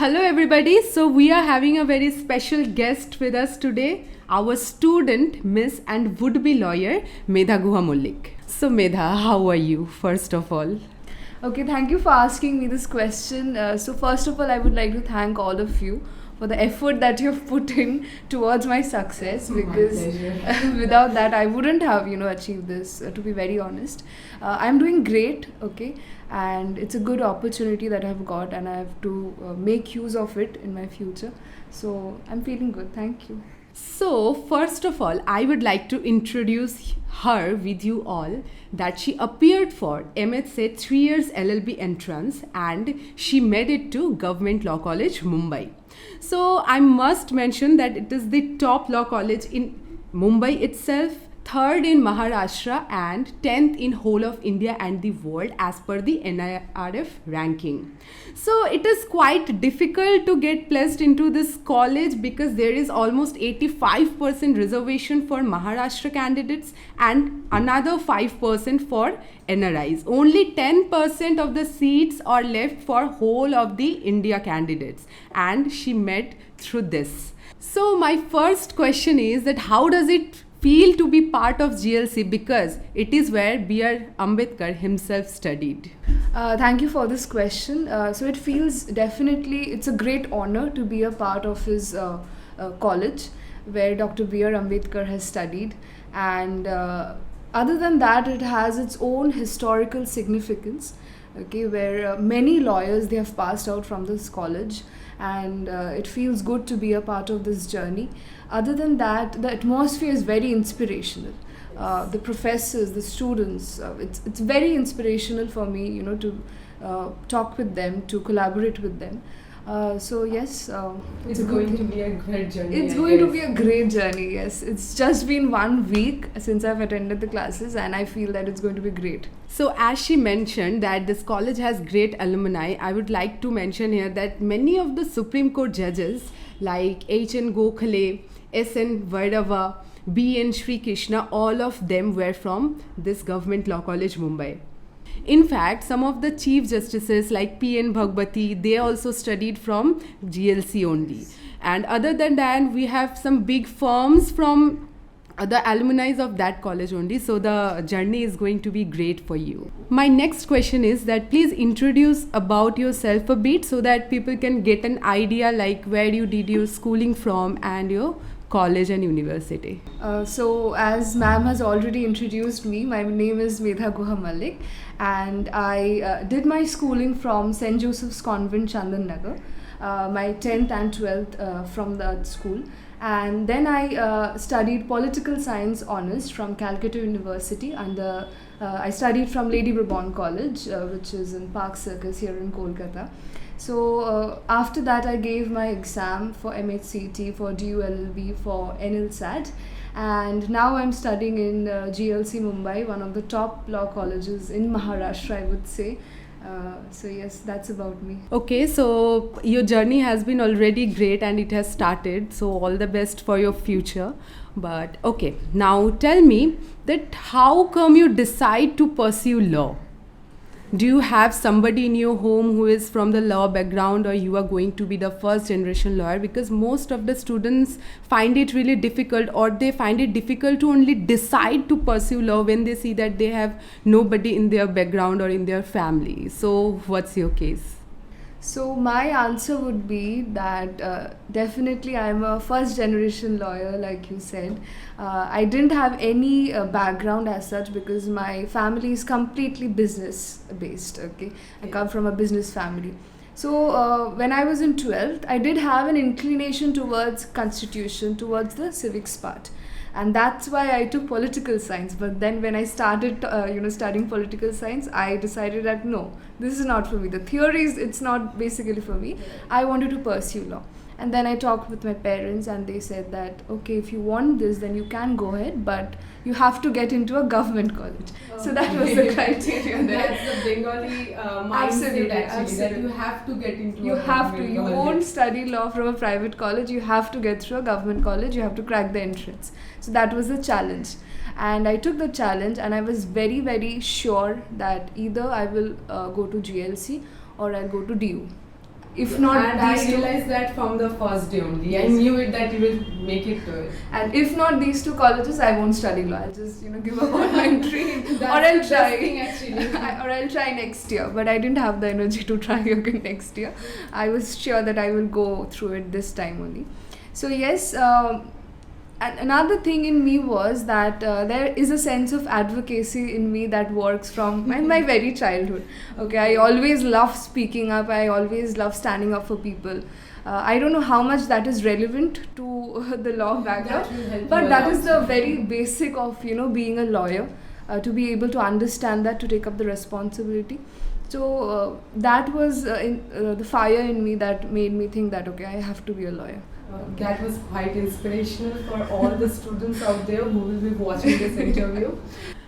Hello everybody. So we are having a very special guest with us today, our student, Miss and would-be lawyer, Medha Guha Mullik. So Medha, how are you first of all? Okay, thank you for asking me this question. So first of all, I would like to thank all of you for the effort that you've put in towards my success, because without that I wouldn't have achieved this, to be very honest. I'm doing great, okay, and it's a good opportunity that I've got, and I have to make use of it in my future. So I'm feeling good. Thank you. So, first of all, I would like to introduce her with you all, that she appeared for MHT 3 years LLB entrance and she made it to Government Law College, Mumbai. So, I must mention that it is the top law college in Mumbai itself, third in Maharashtra and 10th in whole of India and the world as per the NIRF ranking. So it is quite difficult to get placed into this college because there is almost 85% reservation for Maharashtra candidates and another 5% for NRIs. Only 10% of the seats are left for whole of the India candidates, and she met through this. So my first question is that how does it feel to be part of GLC, because it is where B.R. Ambedkar himself studied? Thank you for this question. So it feels definitely, it's a great honor to be a part of his college where Dr. B.R. Ambedkar has studied, and other than that, it has its own historical significance, okay, where many lawyers, they have passed out from this college, and it feels good to be a part of this journey. Other than that, the atmosphere is very inspirational. The professors, the students, it's very inspirational for me, to talk with them, to collaborate with them. So yes, It's going to be a great journey. It's going to be a great journey, yes. It's just been 1 week since I've attended the classes, and I feel that it's going to be great. So as she mentioned that this college has great alumni, I would like to mention here that many of the Supreme Court judges like H.N. Gokhale, S.N. Vaidava, B.N. Sri Krishna, all of them were from this Government Law College, Mumbai. In fact, some of the Chief Justices like P.N. Bhagwati, they also studied from GLC only. And other than that, we have some big firms from the alumni of that college only. So the journey is going to be great for you. My next question is that please introduce about yourself a bit so that people can get an idea like where you did your schooling from and your college and university. So as ma'am has already introduced me, my name is Medha Guha Mullik, and I did my schooling from St. Joseph's Convent, Chandan Nagar, my 10th and 12th from that school. And then I studied political science honors from Calcutta University, and I studied from Lady Bourbon College, which is in Park Circus here in Kolkata. So after that, I gave my exam for MHT CET, for DULB, for NLSAT, and now I'm studying in GLC Mumbai, one of the top law colleges in Maharashtra, I would say. So yes, that's about me. Okay, so your journey has been already great and it has started. So all the best for your future. But okay, now tell me that how come you decide to pursue law? Do you have somebody in your home who is from the law background, or you are going to be the first generation lawyer? Because most of the students find it really difficult, or they find it difficult to only decide to pursue law when they see that they have nobody in their background or in their family. So what's your case? So my answer would be that definitely I'm a first generation lawyer, like you said. I didn't have any background as such, because my family is completely business based, okay. I come from a business family. So when I was in 12th, I did have an inclination towards constitution, towards the civics part. And that's why I took political science. But then when I started studying political science, I decided that no, this is not for me. The theories, it's not basically for me. I wanted to pursue law. And then I talked with my parents, and they said that okay, if you want this, then you can go ahead, but you have to get into a government college. So that was the criteria there. That's the Bengali Absolutely, mindset actually, that absolutely. you have to get into You a have to. government You college. won't study law from a private college. You have to get through a government college. You have to crack the entrance. So that was the challenge. And I took the challenge, and I was very, very sure that either I will go to GLC or I'll go to DU. If not and I these two, realized that from the first day only. I knew it that you will make it to it. and if not these two colleges, I won't study law. I'll just give up on my dream, or I'll That's the try. best thing actually. Or I'll try next year. But I didn't have the energy to try again next year. I was sure that I will go through it this time only. So yes. And another thing in me was that there is a sense of advocacy in me that works from my very childhood. Okay, I always love speaking up. I always love standing up for people. I don't know how much that is relevant to the law background, That will help but you a that lot. is the very basic of being a lawyer. To be able to understand that, to take up the responsibility. So that was the fire in me that made me think that okay, I have to be a lawyer. That was quite inspirational for all the students out there who will be watching this interview.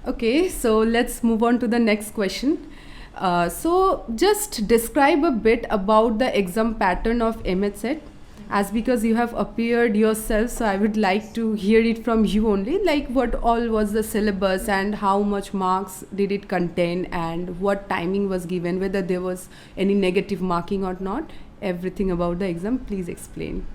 Okay, so let's move on to the next question. So just describe a bit about the exam pattern of MHT, as because you have appeared yourself, so I would like to hear it from you only, like what all was the syllabus and how much marks did it contain and what timing was given, whether there was any negative marking or not. Everything about the exam, please explain.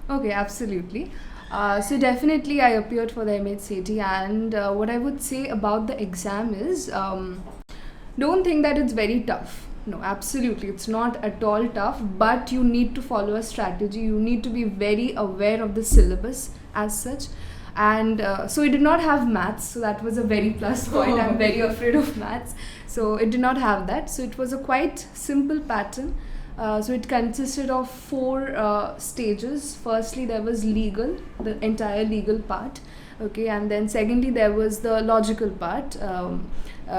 Okay, absolutely. So definitely I appeared for the MHT, and what I would say about the exam is don't think that it's very tough. No, absolutely, it's not at all tough, but you need to follow a strategy. You need to be very aware of the syllabus as such. And so it did not have maths, so that was a very plus point. I'm very afraid of maths, so it did not have that. So it was a quite simple pattern. So it consisted of 4 stages. Firstly, there was legal, the entire legal part. Okay, and then secondly, there was the logical part,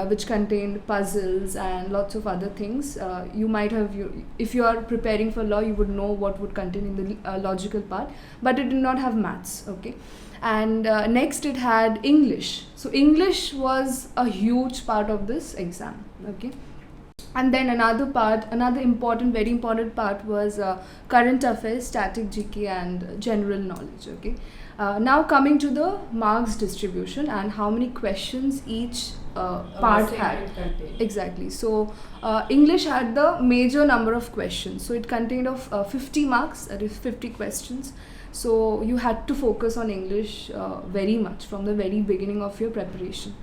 which contained puzzles and lots of other things. You might have, if you are preparing for law, you would know what would contain in the logical part, but it did not have maths. Okay, and next it had English. So English was a huge part of this exam. Okay. And then another important, very important part was current affairs, static GK, and general knowledge. Okay. Now coming to the marks distribution and how many questions each part had. Exactly. So English had the major number of questions. So it contained of 50 marks, that is 50 questions. So you had to focus on English very much from the very beginning of your preparation.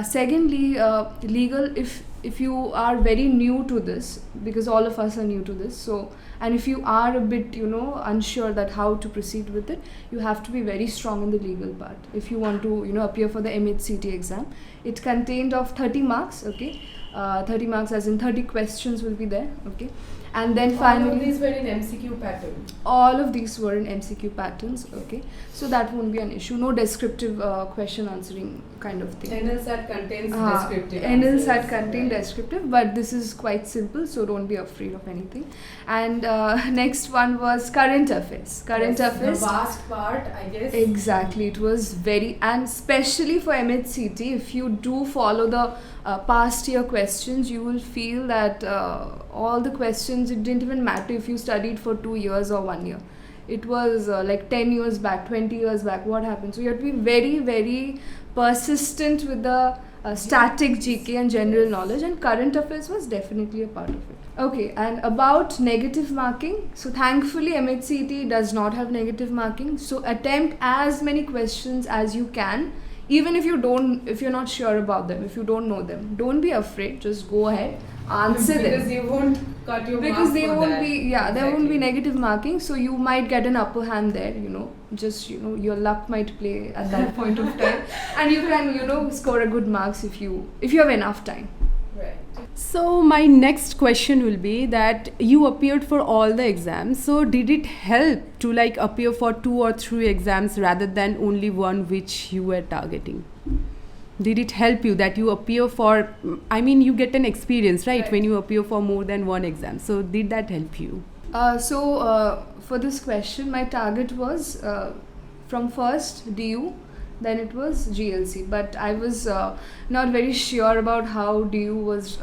Secondly, legal, if you are very new to this, because all of us are new to this, so, and if you are a bit unsure that how to proceed with it, you have to be very strong in the legal part if you want to appear for the MHCET exam. It contained of 30 marks. Okay, 30 marks as in 30 questions will be there. Okay, and then finally all of these were in MCQ pattern. All of these were in MCQ patterns. Okay, so that won't be an issue. No descriptive question answering kind of thing. NLSAT contains descriptive. NLSAT contained descriptive, but this is quite simple, so don't be afraid of anything. And next one was current affairs. Current affairs. The vast part, I guess. Exactly, it was very, and especially for MHCT, if you do follow the past year questions, you will feel that all the questions, it didn't even matter if you studied for 2 years or 1 year. It was like 10 years back, 20 years back, what happened? So you have to be very, very persistent with the static GK and general knowledge, and current affairs was definitely a part of it. Okay, and about negative marking, so thankfully MHCET does not have negative marking, so attempt as many questions as you can. Even if you're not sure about them, if you don't know them, don't be afraid, just go ahead, answer them. Because they won't cut your Because marks they for won't that. be, there won't be negative marking, so you might get an upper hand there, just, your luck might play at that point of time, and you can, score a good marks if you have enough time. Right. So my next question will be that you appeared for all the exams. So did it help to appear for 2 or 3 exams rather than only one which you were targeting? Did it help you that you appear for, you get an experience, right, when you appear for more than one exam. So did that help you? For this question, my target was from first DU, then it was GLC, but I was not very sure about how DU was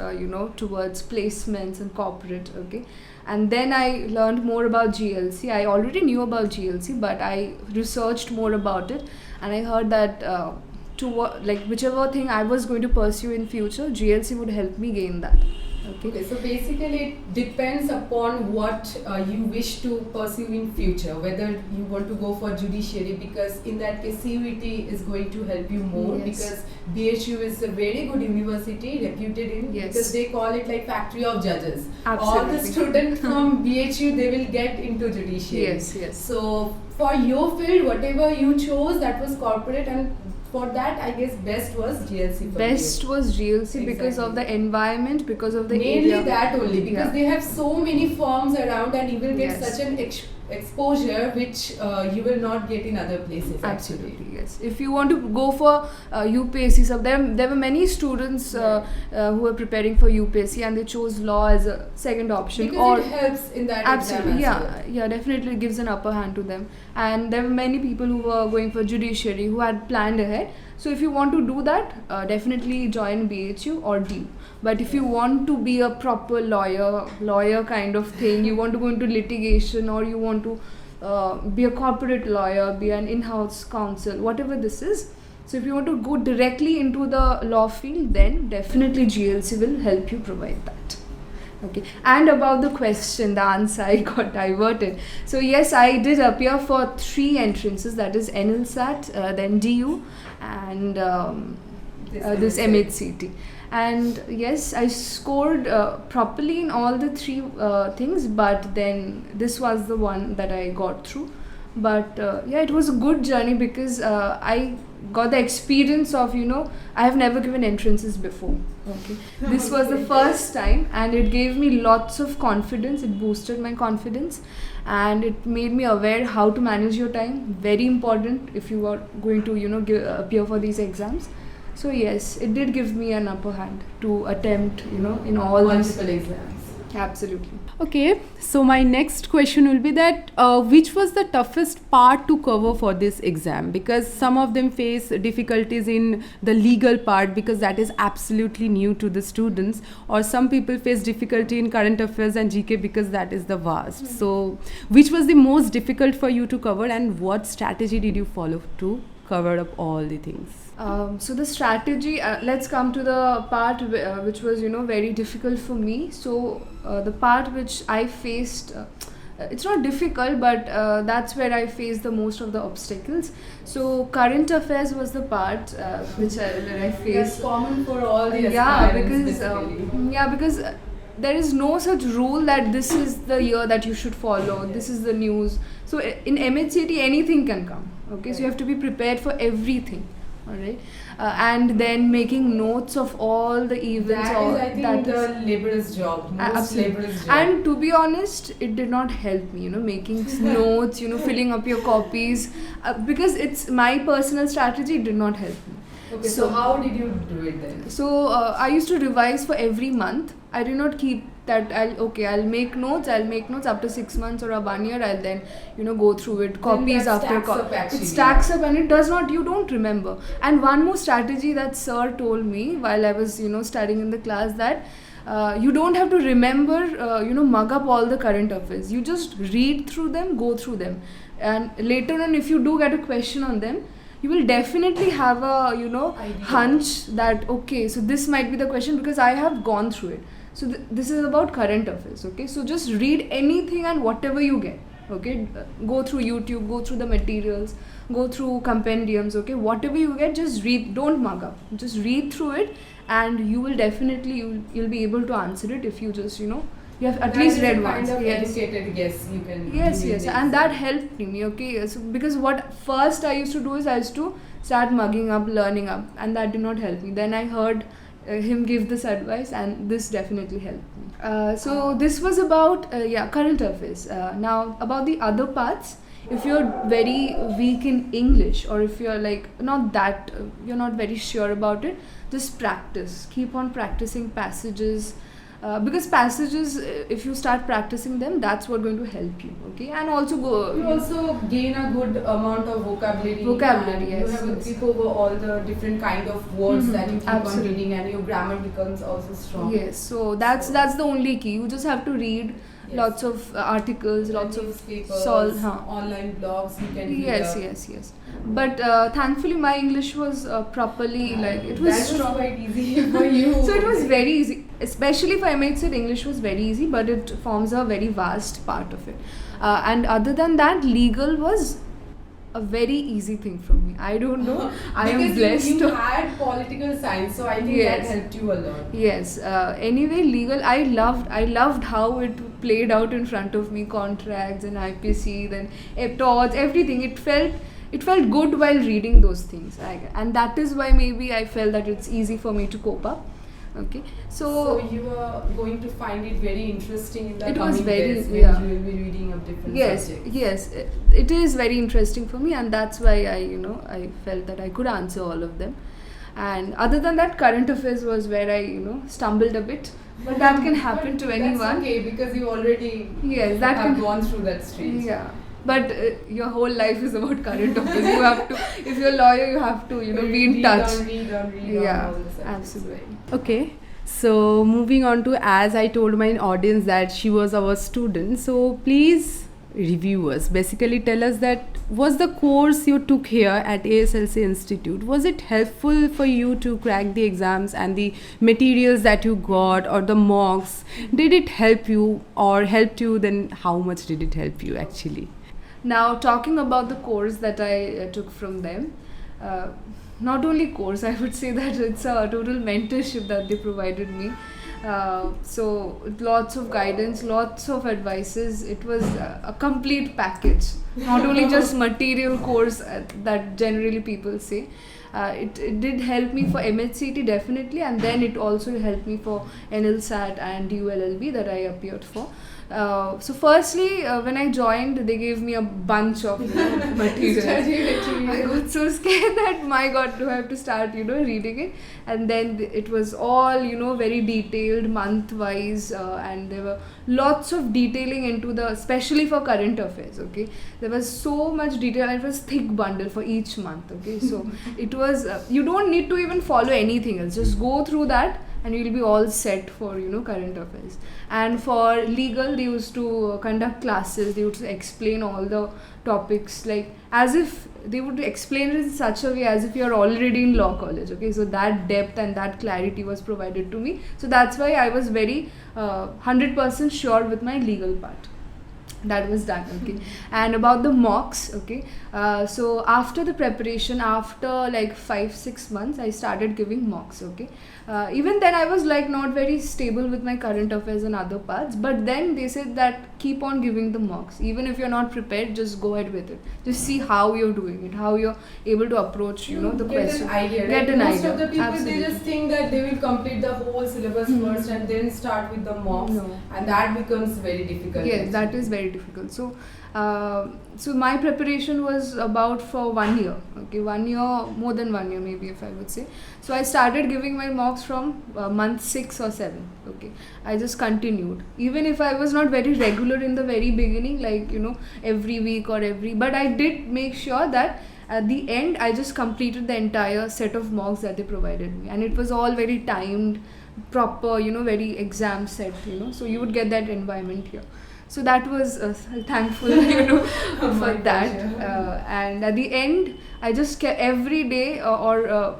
towards placements and corporate. Okay, and then I learned more about GLC. I already knew about GLC, but I researched more about it, and I heard that whichever thing I was going to pursue in future, GLC would help me gain that. Okay, so basically it depends upon what you wish to pursue in future, whether you want to go for judiciary, because in that case CUET is going to help you more, Yes. because BHU is a very good university, reputed in, Yes. because they call it like factory of judges. Absolutely. All the students from BHU, they will get into judiciary. Yes, yes. So for your field, whatever you chose, that was corporate, and for that, I guess best was GLC. For Best you. was GLC because of Exactly. the environment, because of the Mainly area. that only, because Yeah. they have so many firms around, and you will get Yes. such an exposure which you will not get in other places. Absolutely, Actually. yes. If you want to go for UPSC, so there were many students who were preparing for UPSC and they chose law as a second option. Because it helps in that Absolutely, exam as yeah, well. yeah, definitely gives an upper hand to them. And there were many people who were going for judiciary who had planned ahead. So if you want to do that, definitely join BHU or DU. But if you want to be a proper lawyer kind of thing, you want to go into litigation, or you want to be a corporate lawyer, be an in-house counsel, whatever this is. So if you want to go directly into the law field, then definitely GLC will help you provide that. Okay. And about the question, the answer, I got diverted. So yes, I did appear for 3 entrances, that is NLSAT, then DU, and this MHCT. And yes, I scored properly in all the 3 things, but then this was the one that I got through. But yeah, it was a good journey because I got the experience of, I have never given entrances before. Okay, this was the first time, and it gave me lots of confidence. It boosted my confidence, and it made me aware how to manage your time. Very important if you are going to appear for these exams. So yes, it did give me an upper hand to attempt in all multiple exams. Absolutely. Okay, so my next question will be that which was the toughest part to cover for this exam? Because some of them face difficulties in the legal part, because that is absolutely new to the students, or some people face difficulty in current affairs and GK because that is the vast. So which was the most difficult for you to cover, and what strategy did you follow to cover up all the things? So the strategy, let's come to the part which was very difficult for me. So the part which I faced, it's not difficult, but that's where I faced the most of the obstacles. So current affairs was the part which I faced. That's common for all the Yeah, aspirants, because there is no such rule that this is the year that you should follow, this is the news. So in MHCT anything can come. Okay, so you have to be prepared for everything. All right, and then making notes of all the events. That is, I think, the laborer's job. Most laborer's job. And to be honest, it did not help me. Making notes, filling up your copies, because it's my personal strategy. It did not help me. Okay, so how did you do it then? So I used to revise for every month. I did not keep that. I'll make notes. After 6 months or 1 year, I'll then go through it, copies after copies. It stacks up, and it does not. You don't remember. And one more strategy that sir told me while I was studying in the class, that you don't have to remember, mug up all the current affairs. You just read through them, go through them, and later on, if you do get a question on them, you will definitely have a hunch that okay, so this might be the question because I have gone through it. So this is about current affairs. Okay, so just read anything and whatever you get. Okay, go through YouTube, go through the materials, go through compendiums. Okay, whatever you get, just read. Don't mug up. Just read through it, and you will definitely you'll be able to answer it if you just you have at least read once. Educated guess you can. Yes, and that helped me. Okay, so because what first I used to do is I used to start mugging up, learning up, and that did not help me. Then I heard him give this advice, and this definitely helped me. So this was about current affairs. Now about the other parts. If you're very weak in English, or if you're like you're not very sure about it, just practice. Keep on practicing passages. Because passages, if you start practicing them, that's what's going to help you. Okay, and also you also gain a good amount of vocabulary. Yes. You have a grip over all the different kind of words that you keep Absolutely. on reading, and your grammar becomes also strong. Yes, so that's the only key. You just have to read lots of articles, lots of newspapers, online blogs you can read. Yes. But thankfully my English was properly, like, it was that strong. was quite easy for you. So it was very easy, especially for MHT English was very easy, but it forms a very vast part of it. And other than that, legal was a very easy thing for me. I don't know. I am blessed. You had political science, so I think that helped you a lot. Yes. Anyway, legal, I loved how it played out in front of me. Contracts and IPC, then torts, everything. It felt good while reading those things, and that is why maybe I felt that it's easy for me to cope up. Okay, so you were going to find it very interesting in the it coming was very days when you will be reading of different subjects. Yes, it is very interesting for me, and that's why I felt that I could answer all of them. And other than that, current affairs was where I stumbled a bit, but that can happen to anyone. That's okay, because you already have gone through that stage. Yeah. But your whole life is about current affairs. You have to, if you're a lawyer, you have to, be in touch. Read yeah, all the absolutely. Okay, so moving on to, as I told my audience that she was our student, so please review us. Basically tell us that was the course you took here at ASLC Institute, was it helpful for you to crack the exams, and the materials that you got or the mocks, did it help you or helped you? Then how much did it help you actually? Now, talking about the course that I took from them, not only course, I would say that it's a total mentorship that they provided me. So lots of guidance, lots of advices. It was a complete package, not only just material course that generally people say. It did help me for MHCET definitely, and then it also helped me for NLSAT and DULLB that I appeared for. So firstly, when I joined, they gave me a bunch of materials. I got so scared that, my God, do I have to start reading it? And then it was all very detailed, month wise, and there were lots of detailing into especially for current affairs. Okay, there was so much detail, and it was thick bundle for each month. Okay, so it was you don't need to even follow anything else, just go through that and you'll be all set for current affairs. And for legal, they used to conduct classes. They used to explain all the topics, like as if they would explain it in such a way as if you're already in law college. Okay, so that depth and that clarity was provided to me. So that's why I was very 100% sure with my legal part. That was done. Okay. And about the mocks, okay, so after the preparation, after like 5-6 months, I started giving mocks. Okay, even then I was like not very stable with my current affairs and other parts, but then they said that keep on giving the mocks, even if you're not prepared, just go ahead with it, just see how you're doing it, how you're able to approach the question, get an idea. Most of the people, absolutely, they just think that they will complete the whole syllabus first and then start with the mocks, and that becomes very difficult. Yes, that is very difficult. So so my preparation was about for 1 year. Okay, 1 year, more than 1 year maybe, if I would say. So I started giving my mocks from month 6 or 7. Okay, I just continued, even if I was not very regular in the very beginning, like every week or but I did make sure that at the end I just completed the entire set of mocks that they provided me, and it was all very timed, proper, very exam set, so you would get that environment here. So that was thankful, for that. And at the end, I just kept every day or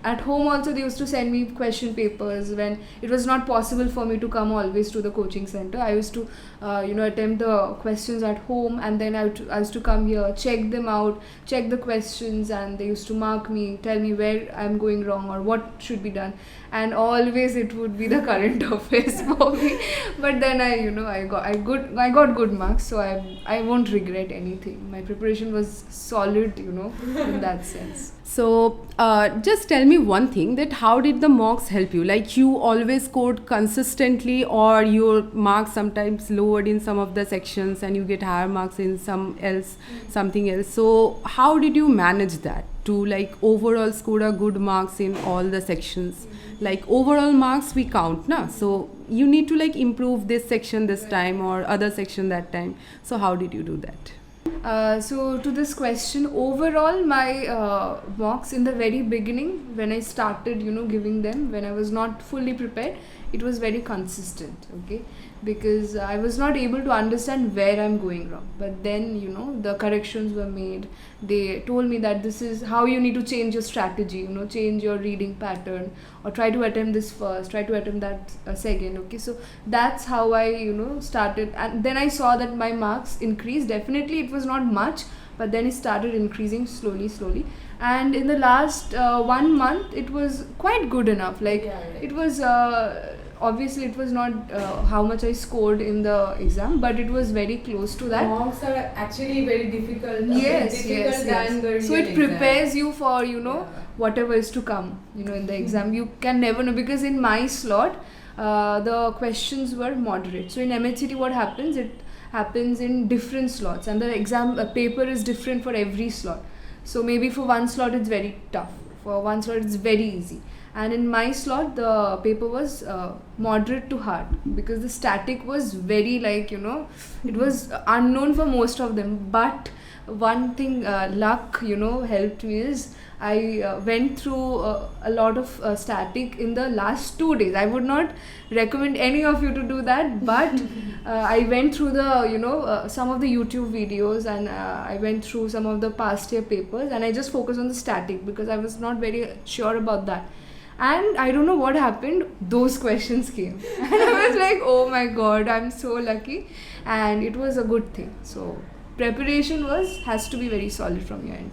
at home also, they used to send me question papers when it was not possible for me to come always to the coaching center. I used to attempt the questions at home, and then I used to come here, check them out, check the questions, and they used to mark me, tell me where I'm going wrong or what should be done. And always it would be the current affairs for me. But then I got good marks, so I won't regret anything. My preparation was solid, in that sense. So just tell me one thing, that how did the mocks help you? Like, you always scored consistently, or your marks sometimes lowered in some of the sections and you get higher marks in something else. So how did you manage that to like overall score a good marks in all the sections? Like overall marks we count, na? So you need to like improve this section this time or other section that time. So how did you do that? So to this question, overall my mocks in the very beginning, when I started giving them, when I was not fully prepared, it was very consistent. Okay, because I was not able to understand where I'm going wrong. But then, the corrections were made. They told me that this is how you need to change your strategy, change your reading pattern, or try to attempt this first, try to attempt that second. Okay, so that's how I, started. And then I saw that my marks increased. Definitely, it was not much, but then it started increasing slowly. And in the last 1 month, it was quite good enough. Like, it was. Obviously, it was not how much I scored in the exam, but it was very close to that. Mocks are actually very difficult. Yes. Than the so real it prepares you for whatever is to come. In the exam, you can never know, because in my slot, the questions were moderate. So in MHT, what happens? It happens in different slots, and the exam paper is different for every slot. So maybe for one slot it's very tough. For one slot it's very easy. And in my slot, the paper was moderate to hard, because the static was very it was unknown for most of them. But one thing, luck, helped me is I went through a lot of static in the last 2 days. I would not recommend any of you to do that, but I went through the, some of the YouTube videos, and I went through some of the past year papers, and I just focused on the static because I was not very sure about that. And I don't know what happened, those questions came. And I was like, oh my god, I'm so lucky. And it was a good thing. So preparation has to be very solid from your end.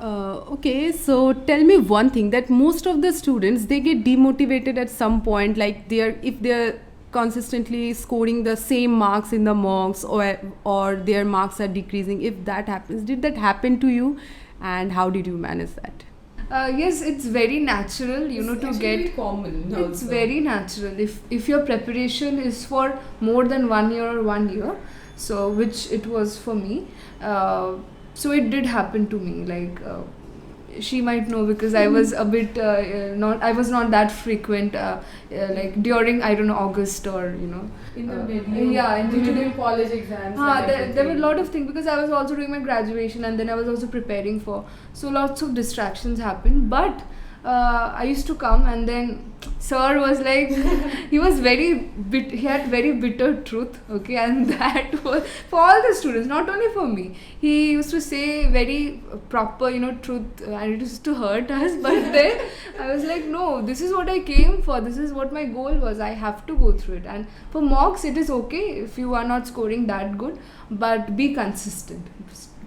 Okay, so tell me one thing, that most of the students, they get demotivated at some point, like if they're consistently scoring the same marks in the mocks, or their marks are decreasing. If that happens, did that happen to you, and how did you manage that? Yes, it's very natural, to get. Very common. It's very natural. If your preparation is for more than 1 year or 1 year, so which it was for me, so it did happen to me. Like, she might know, because I was a bit I was not that frequent, like during, I don't know, August or In the middle. in doing college exams. There were a lot of things, because I was also doing my graduation, and then I was also preparing for, so lots of distractions happened. But I used to come, and then sir was like, he had very bitter truth, okay, and that was for all the students, not only for me. He used to say very proper, truth, and it used to hurt us. But then I was like, no, this is what I came for, this is what my goal was, I have to go through it. And for mocks, it is okay if you are not scoring that good, but be consistent,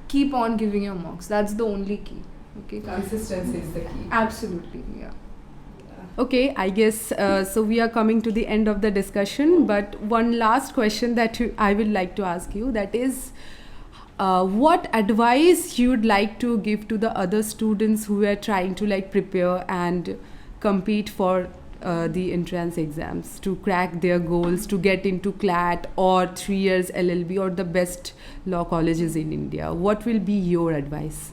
keep on giving your mocks, that's the only key. Okay. Consistency is the key. Absolutely, yeah. Okay, I guess so we are coming to the end of the discussion, but one last question that I would like to ask you, that is, what advice you would like to give to the other students who are trying to prepare and compete for the entrance exams, to crack their goals, to get into CLAT or 3 years LLB or the best law colleges in India? What will be your advice?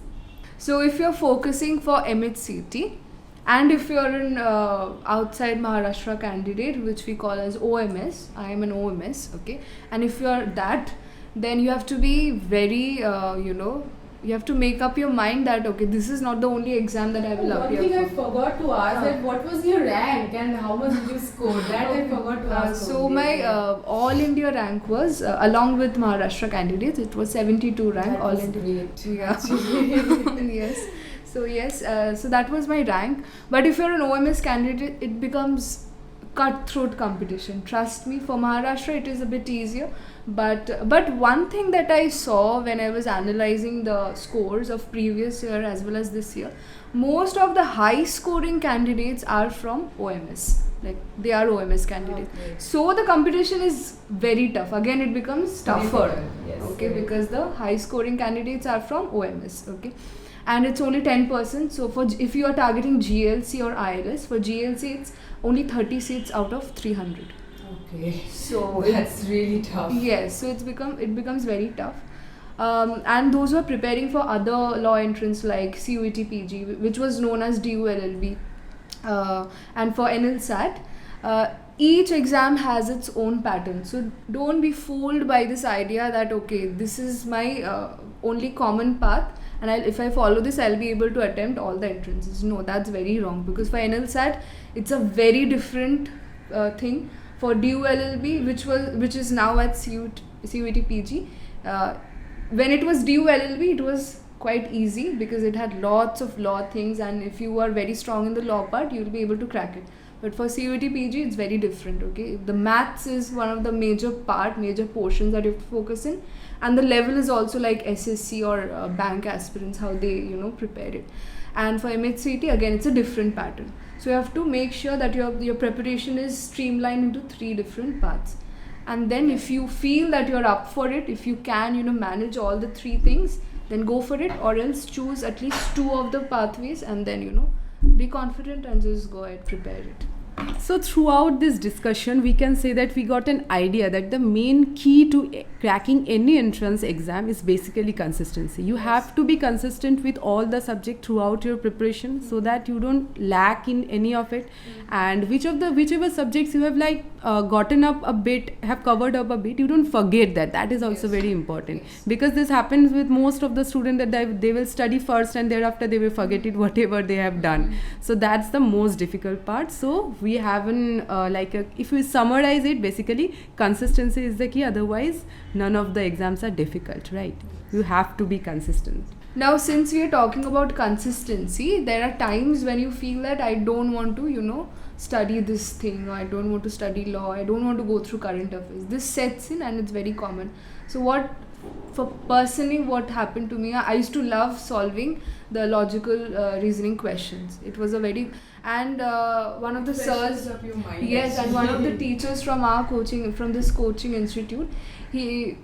So if you're focusing for MHCT, and if you're an outside Maharashtra candidate, which we call as OMS, I am an OMS, okay, and if you're that, then you have to be very, you have to make up your mind that, okay, this is not the only exam that I will appear for. One thing I forgot to ask, that what was your rank and how much did you score? That I forgot to ask. So my all India rank was, along with Maharashtra candidates, it was 72 rank. That all was India. great. Yeah. Yes. So yes, so that was my rank. But if you're an OMS candidate, it becomes cutthroat competition. Trust me, for Maharashtra it is a bit easier. But one thing that I saw when I was analyzing the scores of previous year as well as this year, most of the high scoring candidates are from OMS. Like, they are OMS candidates. Okay. So the competition is very tough. Again, it becomes tougher. Yes, okay, very because the high scoring candidates are from OMS. Okay. And it's only 10%. So if you are targeting GLC or ILS, for GLC it's only 30 seats out of 300. Okay. So that's really tough. Yes, so it becomes very tough. And those who are preparing for other law entrance like CUET PG, which was known as DULLB, and for NLSAT, each exam has its own pattern. So don't be fooled by this idea that, okay, this is my only common path, and if I follow this, I'll be able to attempt all the entrances. No, that's very wrong, because for NLSAT, it's a very different thing. for DU LLB, which is now at CUET PG. When it was DU LLB, it was quite easy because it had lots of law things, and if you are very strong in the law part, you'll be able to crack it. But for CUET PG, it's very different. Okay, the maths is one of the major portions that you have to focus in, and the level is also like SSC or bank aspirants, how they prepare it. And for MHCET, again, it's a different pattern. So you have to make sure that your preparation is streamlined into 3 different parts. And then if you feel that you're up for it, if you can manage all the 3 things, then go for it, or else choose at least 2 of the pathways, and then be confident and just go ahead, prepare it. So throughout this discussion, we can say that we got an idea that the main key to cracking any entrance exam is basically consistency. You have to be consistent with all the subject throughout your preparation, so that you don't lack in any of it. And whichever subjects you have gotten up a bit, have covered up a bit, you don't forget that. That is also very important, because this happens with most of the students, that they will study first and thereafter they will forget it, whatever they have done. So that's the most difficult part. So we have if we summarize it, basically consistency is the key. Otherwise none of the exams are difficult, right? You have to be consistent. Now, since we are talking about consistency, there are times when you feel that I don't want to study this thing, or I don't want to study law, I don't want to go through current affairs. This sets in, and it's very common. So what happened to me, I used to love solving the logical reasoning questions. It was a very, and one of the sirs, yes, and one of the teachers from this coaching institute, he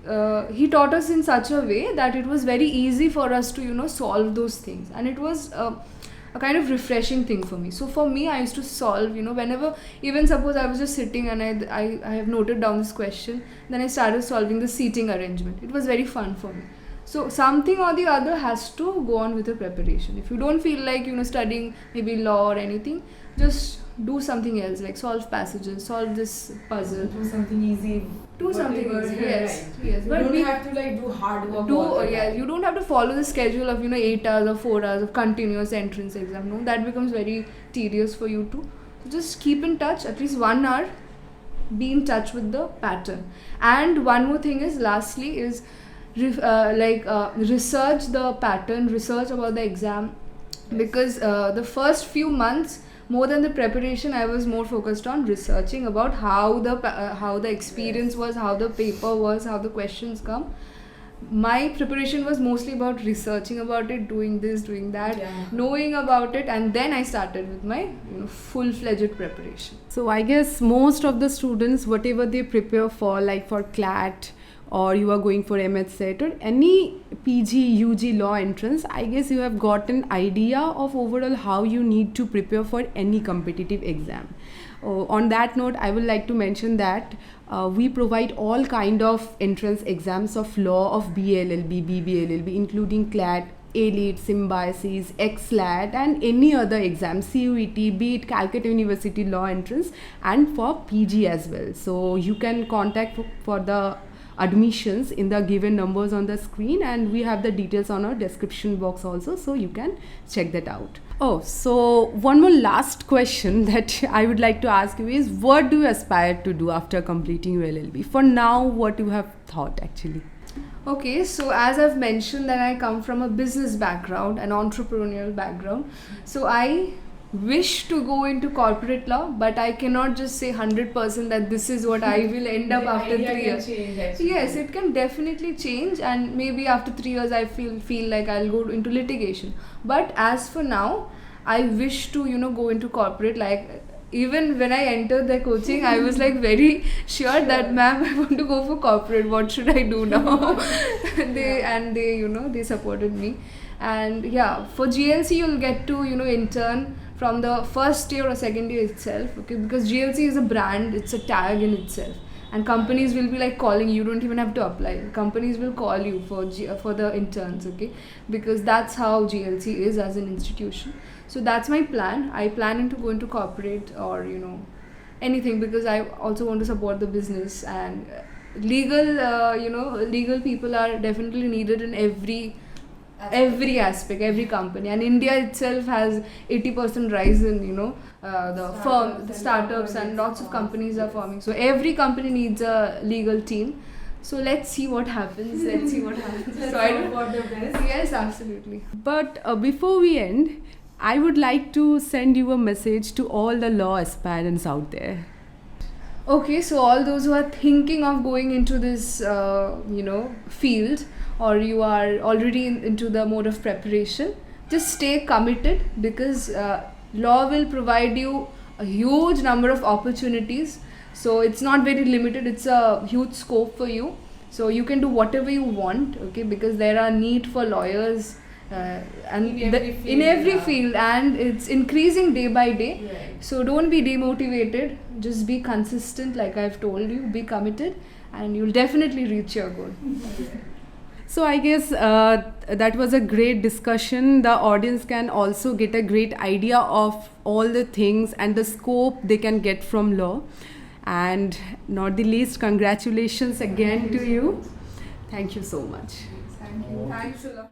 taught us in such a way that it was very easy for us to solve those things, and it was a kind of refreshing thing for me. So for me, I used to solve whenever, even suppose I was just sitting and I have noted down this question, then I started solving the seating arrangement. It was very fun for me. So something or the other has to go on with your preparation. If you don't feel like studying maybe law or anything, just do something else, like solve passages, solve this puzzle. Do something easy. Yes. You don't have to do hard work. You don't have to follow the schedule of 8 hours or 4 hours of continuous entrance exam. No, that becomes very tedious for you too. So just keep in touch, at least 1 hour. Be in touch with the pattern. And one more thing is, lastly, is research the pattern, research about the exam, because the first few months, more than the preparation, I was more focused on researching about how the experience was, how the paper was, how the questions come. My preparation was mostly about researching about it, doing this, doing that, knowing about it, and then I started with my full-fledged preparation. So I guess most of the students, whatever they prepare for, like for CLAT, or you are going for MHT or any PG, UG law entrance, I guess you have got an idea of overall how you need to prepare for any competitive exam. On that note, I would like to mention that we provide all kind of entrance exams of law of BLLB, BBLLB, including CLAT, ALET, Symbiosis, XLAT, and any other exam, CUET, be it Calcutta University law entrance, and for PG as well. So you can contact for the admissions in the given numbers on the screen, and we have the details on our description box also, so you can check that out. Oh, so one more last question that I would like to ask you is, what do you aspire to do after completing your LLB? For now, what you have thought actually? Okay, so as I've mentioned that I come from a business background, an entrepreneurial background, so I wish to go into corporate law, but I cannot just say 100% that this is what I will end up after 3 years. Yes, it can definitely change, and maybe after 3 years I feel like I'll go into litigation. But as for now, I wish to go into corporate. Like, even when I entered the coaching, I was like very sure that, ma'am, I want to go for corporate, what should I do now? They supported me. And yeah, for GLC you'll get to intern from the first year or second year itself, okay, because GLC is a brand, it's a tag in itself, and companies will be like calling you, don't even have to apply, companies will call you for the interns, okay, because that's how GLC is as an institution. So that's my plan. I plan to go into corporate or anything, because I also want to support the business, and legal people are definitely needed in every every aspect, every company. And India itself has 80% rise in, the startups, and lots of companies are forming. So every company needs a legal team. So let's see what happens. Let's see what happens. Let's So I hope don't. for the best. Yes, absolutely. But before we end, I would like to send you a message to all the law aspirants out there. Okay, so all those who are thinking of going into this, field, or you are already into the mode of preparation, just stay committed, because law will provide you a huge number of opportunities. So it's not very limited, it's a huge scope for you. So you can do whatever you want, okay, because there are need for lawyers and in every field, and it's increasing day by day. Right. So don't be demotivated, just be consistent, like I've told you, be committed, and you'll definitely reach your goal. So I guess that was a great discussion. The audience can also get a great idea of all the things and the scope they can get from law. And not the least, congratulations again to you. Thank you so much. Thank you. Thanks a lot.